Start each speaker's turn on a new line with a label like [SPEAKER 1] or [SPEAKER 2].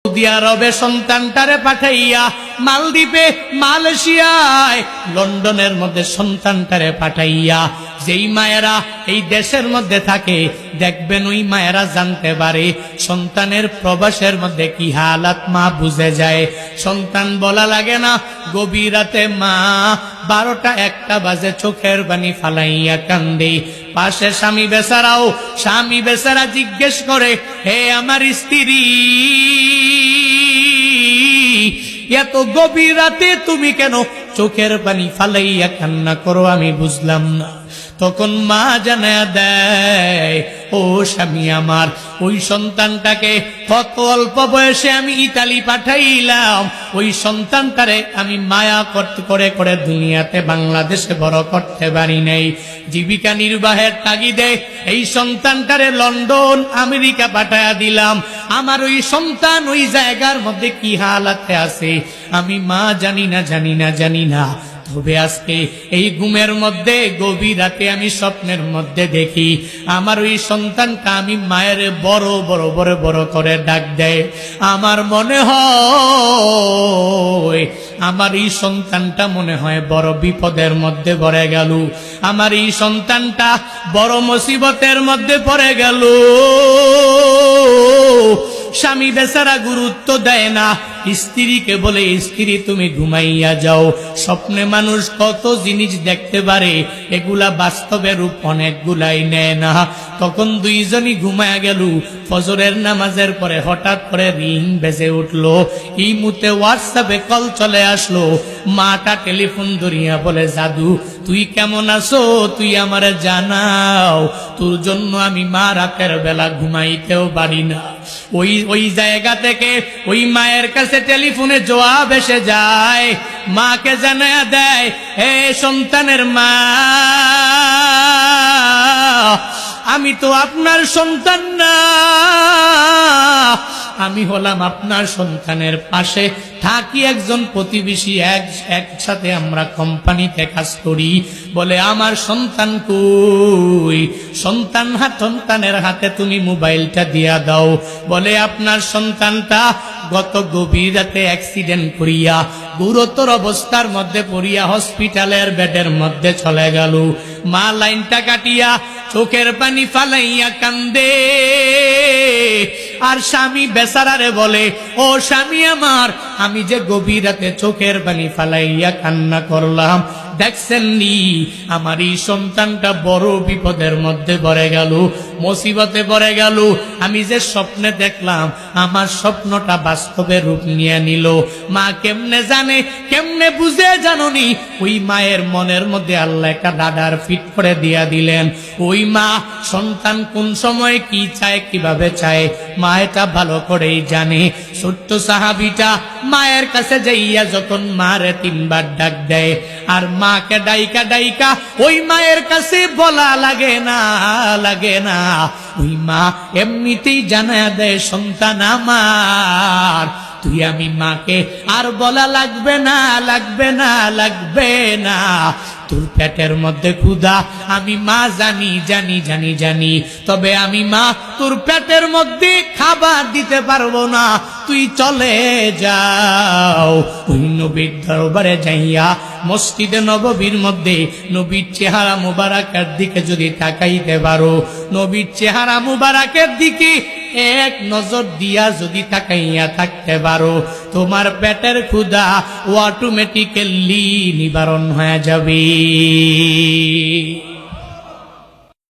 [SPEAKER 1] Saudi আরবে সন্তানটারে পাঠাইয়া, মালদ্বীপে, মালয়েশিয়ায়, লন্ডনের মধ্যে সন্তানটারে পাঠাইয়া, যেই মায়েরা এই দেশের মধ্যে থাকে দেখবেন ওই মায়েরা জানতে পারে সন্তানের প্রবাসের মধ্যে কি হালাত, মা বুঝে যায়। সন্তান বলা লাগে না, গভীর রাতে মা 12টা 1টা বাজে চোখের পানি ফালাইয়া কান্দে। পাশে স্বামী বেচারা জিজ্ঞেস করে, হে আমার স্ত্রী, এত গভীর রাতে তুমি কেন চোখের পানি ফালাইয়া কান্না করো, আমি বুঝলাম না। তখন মা জানায়া দেয়, ও স্বামী আমার, ওই সন্তানটাকে কত অল্প বয়সে আমি ইতালি পাঠাইলাম, ওই সন্তানটারে আমি মায়া করতে করে দুনিয়াতে বাংলাদেশে বড় করতে পারি নাই। জীবিকা নির্বাহের তাগিদে এই সন্তানটারে লন্ডন, আমেরিকা পাঠায়া দিলাম। আমার ওই সন্তান ওই জায়গার মধ্যে কি হালাতে আছে আমি মা জানি না। তবে আজকে এই ঘুমের মধ্যে গভীর রাতে আমি স্বপ্নের মধ্যে দেখি আমার ওই সন্তানটা আমি মায়ের বড় করে ডাক দেয়। আমার মনে হয় আমার এই সন্তানটা মনে হয় বড় বিপদের মধ্যে পড়ে গেল, আমার এই সন্তানটা বড় মুসিবতের মধ্যে পড়ে গেল। স্বামী বেচারা গুরুত্ব দেয় না, স্ত্রীকে বলে, স্ত্রী তুমি ঘুমাইয়া যাও। স্বপ্নে মানুষ কত জিনিস দেখতে পারে, এগুলা বাস্তবের রূপ অনেকগুলাই নেয় না। তখন দুইজনই ঘুমায়া গেল। ফজরের নামাজের পরে হঠাৎ করে রিং বেজে উঠলো। এই মুহূর্তে হোয়াটসঅ্যাপে কল চলে আসলো। মাটা টেলিফোন ধরিয়া বলে, জাদু তুই কেমন আছো, তুই আমারে জানাও, তোর জন্য আমি মা রাতের বেলা ঘুমাইতেও পারি না। ওই জায়গা থেকে ওই মায়ের কাছে টেলিফোনে জবাব এসে যায়। মাকে জানায়া দেয়, হে সন্তানের মা, আমি তো আপনার সন্তান না, আমি হলাম আপনার সন্তানের পাশে থাকি একজন প্রতিবেশী, একসাথে আমরা কোম্পানিতে কাজ করি। বলে আমার সন্তান কই? সন্তানের হাতে তুমি মোবাইলটা দিয়া দাও। বলে আপনার সন্তানটা গত গভীর রাতে অ্যাক্সিডেন্ট করিয়া গুরুতর অবস্থার মধ্যে পড়িয়া হসপিটালের বেডের মধ্যে চলে গেল। মা লাইনটা কাটিয়া চোখের পানি ফালাইয়া কান্দে। আর স্বামী বেচারারে বলে, ও স্বামী আমার, আমি যে গভীর রাতে চোখের পানি ফালাইয়া কান্না করলাম, দেখছেন নি আমার এই সন্তানটা বড় বিপদের মধ্যে পড়ে গেল, মুসিবতে পড়ে গেল। আমি যে স্বপ্নে দেখলাম আমার স্বপ্নটা বাস্তবে রূপ নিয়ে নিল। মা কেমনে জানে, কেমনে বুঝে জানুনি? ওই মায়ের মনের মধ্যে আল্লাহ একটা রাডার ফিট করে দিয়া দিলেন। ওই মা সন্তান কোন সময় কি চায়, কিভাবে চায়, মা এটা ভালো করেই জানে। ছোট্ট সাহাবীটা মায়ের কাছে যাইয়া যখন মারে 3 বার ডাক দেয়, আর মাকে ডাইকা ওই মায়ের কাছে বলা লাগে না, ওই মা এমনিতেই জানা দেয়, সন্তান আমার, তুই আমি মাকে আর বলা লাগবে না, তোর পেটের মধ্যে ক্ষুধা আমি মা জানি, তবে আমি মা তোর পেটের মধ্যে খাবার দিতে পারবো না, তুই চলে যাও। ওই নবীর দরবারে যাইয়া মসজিদে নববীর মধ্যে নবীর চেহারা মুবারকের দিকে যদি তাকাইতে পারো, নবীর চেহারা মুবারকের দিকে এক নজর দিয়া যদি তাকাইয়া থাকতে পারো, তোমার পেটের ক্ষুধা অটোমেটিক্যালি নিবারণ হয়ে যাবে।